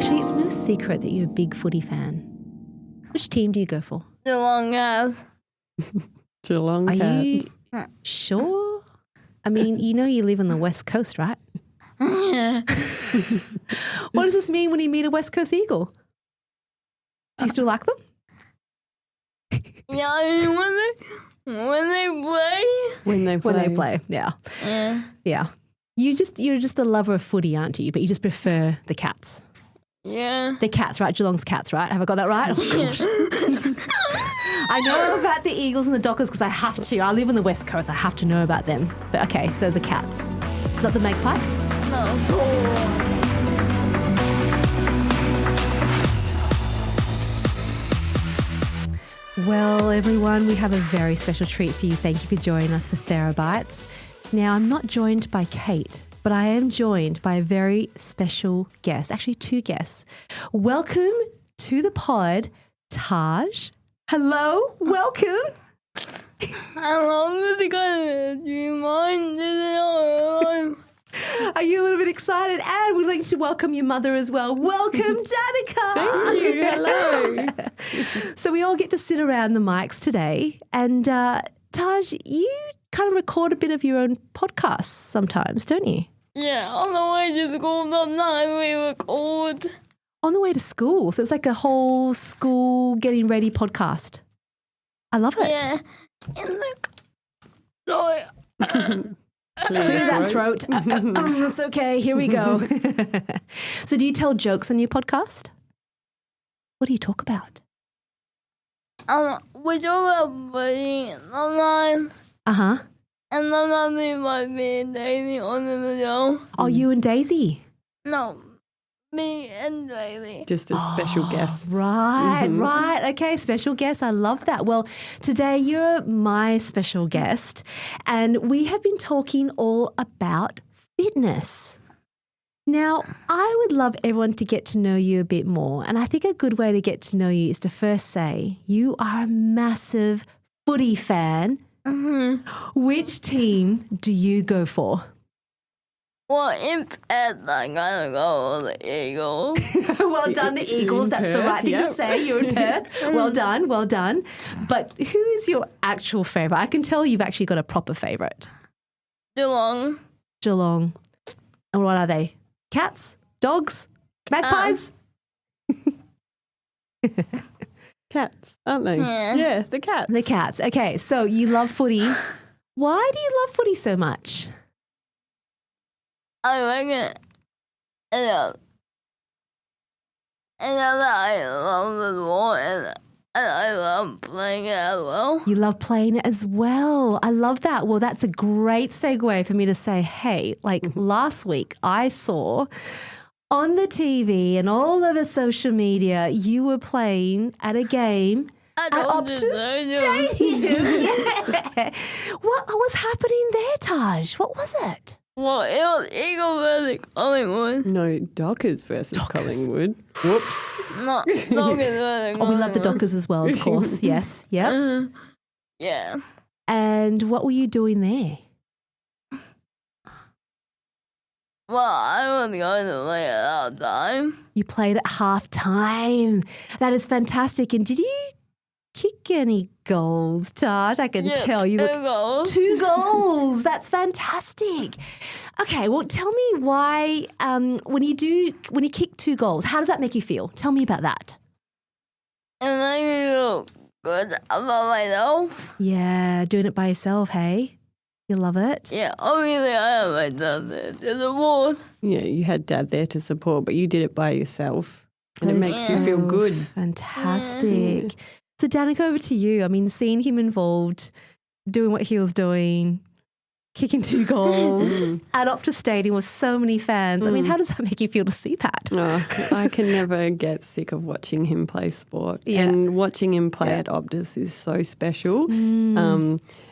Actually, it's no secret that you're a big footy fan. Which team do you go for? Geelong Cats. Geelong Are you Cats. sure? I mean, you live on the West Coast, right? Yeah. What does this mean when you meet a West Coast Eagle? Do you still like them? Yeah, I mean, when they play. Yeah. Yeah. Yeah. You're just a lover of footy, aren't you? But you just prefer the Cats. Yeah. The Cats, right? Geelong's Cats, right? Have I got that right? Oh, gosh. I know about the Eagles and the Dockers because I have to. I live on the West Coast. I have to know about them. But okay, so the Cats. Not the Magpies? No. Well, everyone, we have a very special treat for you. Thank you for joining us for Therabites. Now, I'm not joined by Kate, but I am joined by a very special guest, actually 2 guests. Welcome to the pod, Taj. Hello, welcome. Hello, do you mind? Are you a little bit excited? And we'd like to welcome your mother as well. Welcome, Danica. Thank you. Hello. So we all get to sit around the mics today. And Taj, you kind of record a bit of your own podcasts sometimes, don't you? Yeah, on the way to school sometimes we record. On the way to school. So it's like a whole school getting ready podcast. I love it. Yeah. And sorry. Clear that throat. That's okay. Here we go. So do you tell jokes on your podcast? What do you talk about? We talk about footy sometimes. Uh-huh. And sometimes we might be Daisy on the show. Oh, you and Daisy. No, me and Daisy. Just a special guest. Right, right. Okay, special guest. I love that. Well, today you're my special guest, and we have been talking all about fitness. Now, I would love everyone to get to know you a bit more, and I think a good way to get to know you is to first say you are a massive footy fan. Mm-hmm. Which team do you go for? Well, in Perth, I gotta go with the Eagles. Well done, the Eagles. In That's the Perth, right thing to yep. say. You're in Perth. Well done, well done. But who is your actual favourite? I can tell you've actually got a proper favourite. Geelong. Geelong. And what are they? Cats? Dogs? Magpies? Cats, aren't they? Yeah. The cats. The Cats. Okay, so you love footy. Why do you love footy so much? I like it. And I love the ball and I love playing it as well. You love playing it as well. I love that. Well, that's a great segue for me to say, hey, like last week I saw on the TV and all over social media, you were playing at a game at Optus Stadium. Yeah. What was happening there, Taj? What was it? Well, it was Eagle versus Collingwood. No, Dockers versus Collingwood. Whoops. Not Dockers versus Oh, we love the Dockers as well, of course. Yes. Yep. Yeah. And what were you doing there? Well, I was going to play at half time. You played at half time. That is fantastic. And did you kick any goals, Taj? I can tell you. 2 goals. 2 goals. That's fantastic. Okay, well, tell me why when you kick 2 goals, how does that make you feel? Tell me about that. It made me feel good about myself. Yeah, doing it by yourself, hey? You love it? Yeah, obviously I have my dad there to support. Yeah, you had Dad there to support, but you did it by yourself. And it That makes is you feel so good. Fantastic. So, Danica, over to you. I mean, seeing him involved, doing what he was doing, kicking 2 goals at Optus Stadium with so many fans. I mean, how does that make you feel to see that? Oh, I can never get sick of watching him play sport. Yeah. And watching him play at Optus is so special.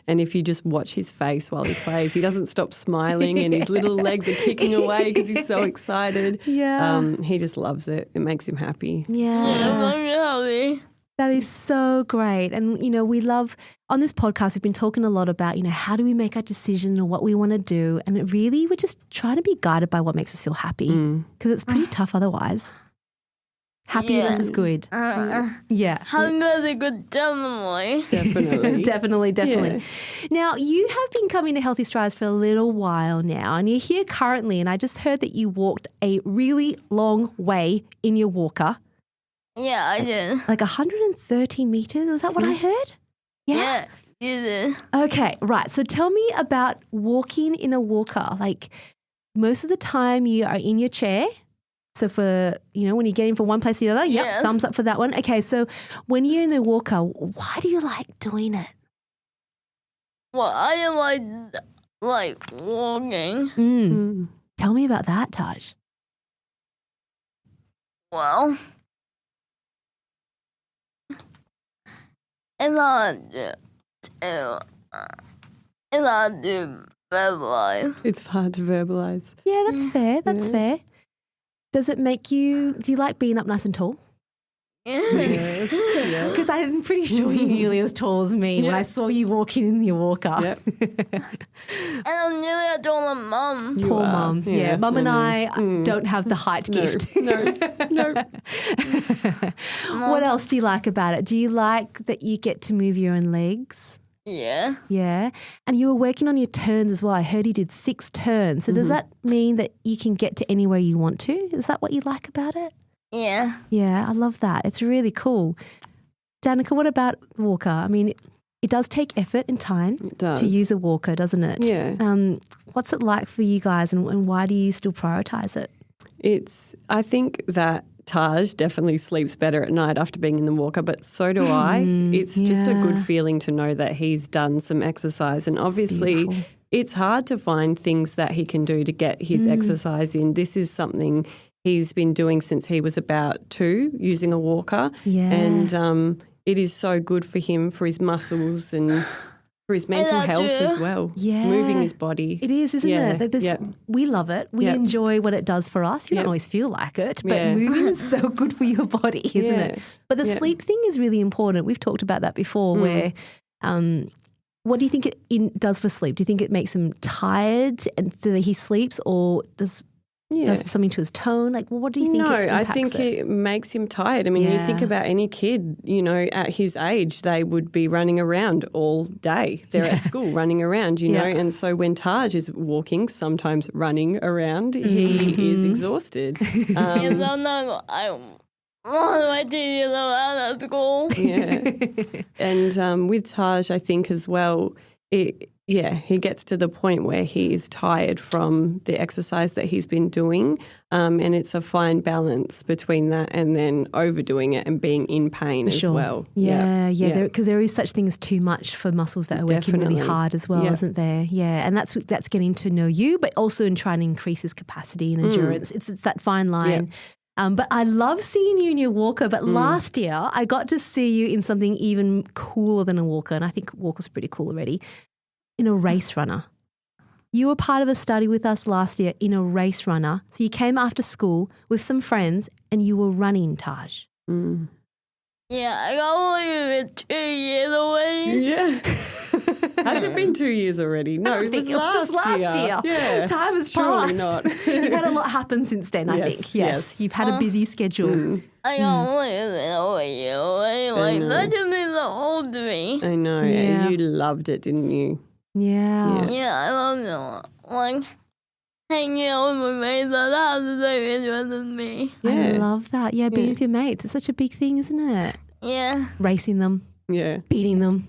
And if you just watch his face while he plays, he doesn't stop smiling and his little legs are kicking away because he's so excited. Yeah. He just loves it. It makes him happy. Yeah. I'm happy. That is so great. And, we love, on this podcast, we've been talking a lot about, how do we make our decision and what we want to do. And it really, we're just trying to be guided by what makes us feel happy because it's pretty tough otherwise. Happiness is good. Yeah. Hunger is good, definitely. Definitely. Definitely. Now, you have been coming to Healthy Strides for a little while now, and you're here currently, and I just heard that you walked a really long way in your walker, Yeah, I did. like 130 metres. Was that what I heard? Yeah, you did. Okay, right. So tell me about walking in a walker. Like, most of the time you are in your chair. So for, when you're getting from one place to the other, Yes. thumbs up for that one. Okay, so when you're in the walker, why do you like doing it? Well, I like walking. Tell me about that, Taj. Well, it's hard to verbalize. It's hard to verbalise. Yeah, that's fair. That's fair. Does it make you, do you like being up nice and tall? Yes. Because I'm pretty sure you're nearly as tall as me when I saw you walking in your walker. Yep. And I'm nearly as tall as Mum. Poor Mum. Yeah, Mum and I don't have the height gift. No. What else do you like about it? Do you like that you get to move your own legs? Yeah. Yeah. And you were working on your turns as well. I heard you did 6 turns. So does that mean that you can get to anywhere you want to? Is that what you like about it? Yeah. Yeah, I love that. It's really cool. Danica, what about the walker? I mean, it does take effort and time to use a walker, doesn't it? Yeah. What's it like for you guys and why do you still prioritise it? I think that Taj definitely sleeps better at night after being in the walker, but so do I. It's just a good feeling to know that he's done some exercise. And obviously it's hard to find things that he can do to get his exercise in. This is something he's been doing since he was about 2, using a walker. Yeah. And it is so good for him, for his muscles and for his mental health as well. Yeah. Moving his body. It is, isn't it? We love it. We enjoy what it does for us. You don't always feel like it, but moving is so good for your body, isn't it? But the sleep thing is really important. We've talked about that before where what do you think it does for sleep? Do you think it makes him tired and so that he sleeps, or does something to his tone? Like, what do you think? No, I think it makes him tired. I mean, you think about any kid, at his age, they would be running around all day. They're at school running around, know. And so when Taj is walking, sometimes running around, he is exhausted. And sometimes I want my teachers around at school. Yeah. And with Taj, I think as well, he gets to the point where he is tired from the exercise that he's been doing, and it's a fine balance between that and then overdoing it and being in pain as well. Yeah. Because there is such thing as too much for muscles that are working really hard as well, isn't there? Yeah, and that's getting to know you, but also in trying to increase his capacity and endurance. It's that fine line. But I love seeing you in your walker. But last year I got to see you in something even cooler than a walker, and I think walker's pretty cool already. In a race runner. You were part of a study with us last year in a race runner. So you came after school with some friends and you were running, Taj. Yeah, I got like 2 years away. Yeah. Has it been 2 years already? No, it was just last year. Yeah. Time has Surely passed. not. You've had a lot happen since then, I think. Yes. You've had a busy schedule. I got only a year away. Like, that just means the old me. I know. Yeah. And you loved it, didn't you? Yeah. Yeah, I love it a lot. Like, hanging out with my mates, that's the same interest as me. I love that. Yeah, being with your mates. It's such a big thing, isn't it? Yeah. Racing them. Yeah. Beating them.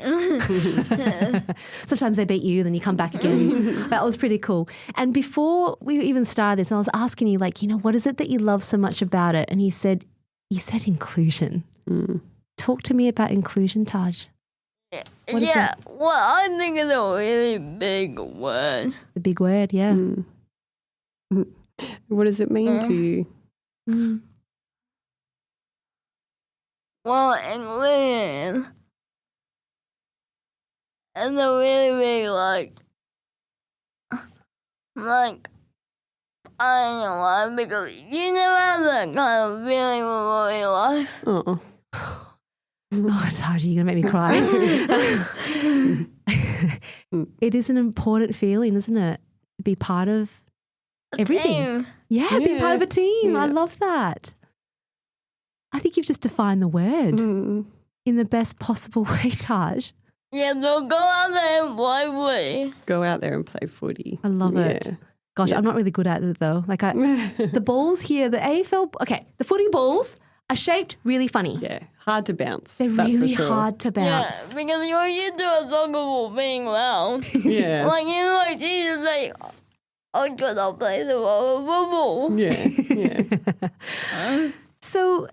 Sometimes they beat you, then you come back again. That was pretty cool. And before we even started this, I was asking you, like, what is it that you love so much about it? And you said inclusion. Talk to me about inclusion, Taj. What is that? Well, I think it's a really big word. The big word, yeah. What does it mean to you? Well, inclusion is a really big, I don't know why, because you never have that kind of feeling before in life. Oh. Oh, Taj, you're going to make me cry. It is an important feeling, isn't it? To be part of everything. Team. Yeah, be part of a team. Yeah. I love that. I think you've just defined the word in the best possible way, Taj. Yeah, so go out there and play footy. Go out there and play footy. I love it. Gosh, I'm not really good at it though. Like the balls here, the AFL, the footy balls are shaped really funny. Yeah, hard to bounce. They're that's really for sure. hard to bounce. Yeah, because you're used to a soccer ball being round. Yeah. Like, you know, like, Jesus, like, I'm gonna play the football. Yeah. So,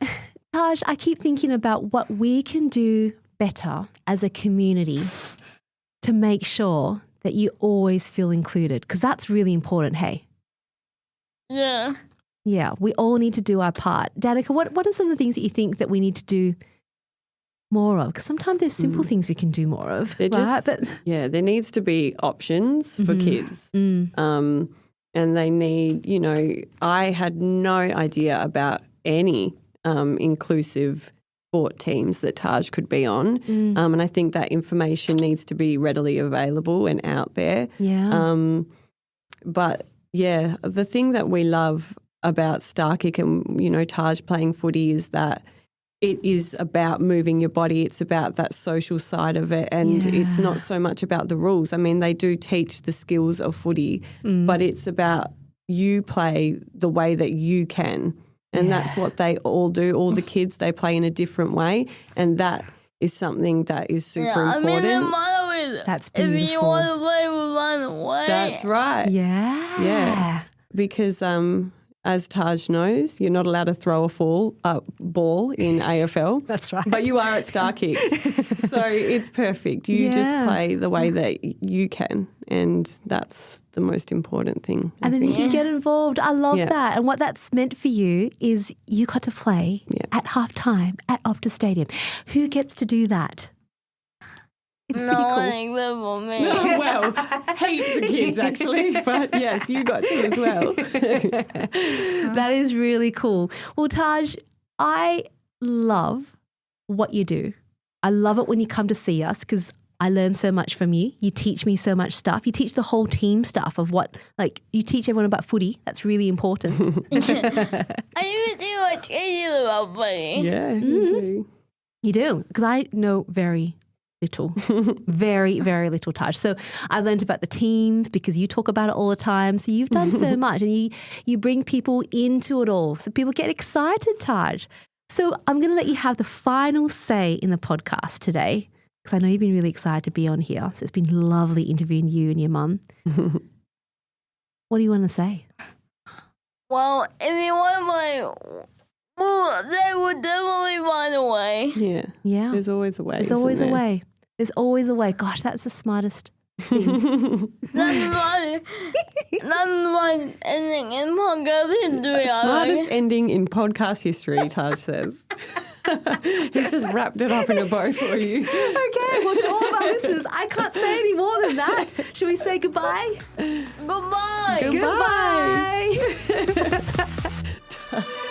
Taj, I keep thinking about what we can do better as a community to make sure that you always feel included, because that's really important, hey? Yeah. Yeah, we all need to do our part. Danica, what are some of the things that you think that we need to do more of? Because sometimes there's simple things we can do more of, right? There needs to be options for kids. And they need, you know, I had no idea about any inclusive sport teams that Taj could be on. And I think that information needs to be readily available and out there. Yeah. But, yeah, the thing that we love about Starkick and, you know, Taj playing footy is that it is about moving your body. It's about that social side of it, and it's not so much about the rules. I mean, they do teach the skills of footy, but it's about you play the way that you can. And that's what they all do. All the kids, they play in a different way, and that is something that is super important. I mean, the motto is, That's beautiful. if you want to play, we'll find a way. That's right. Yeah. Yeah. Because as Taj knows, you're not allowed to throw a ball in AFL. That's right. But you are at Starkick. So it's perfect. You just play the way that you can, and that's the most important thing. And then you can get involved. I love that. And what that's meant for you is you got to play at halftime at Optus Stadium. Who gets to do that? It's pretty cool. I think that for me. Well, heaps of kids actually, but yes, you got to as well. That is really cool. Well, Taj, I love what you do. I love it when you come to see us because I learn so much from you. You teach me so much stuff. You teach the whole team stuff of what, like, you teach everyone about footy. That's really important. I even do like teaching about footy. Yeah, you do. You do, because I know very little, very, very little, Taj. So I learned about the teams because you talk about it all the time. So you've done so much, and you bring people into it all. So people get excited, Taj. So I'm going to let you have the final say in the podcast today, because I know you've been really excited to be on here. So it's been lovely interviewing you and your mum. What do you want to say? Well, if you want to play, well, they would definitely find a way. Yeah. Yeah. There's always a way. There's always a way. There's always a way. Gosh, that's the smartest thing. That's my ending in podcast history. Smartest ending in podcast history, Taj says. He's just wrapped it up in a bow for you. Okay, well, to all of our listeners, I can't say any more than that. Should we say goodbye? Goodbye. Goodbye.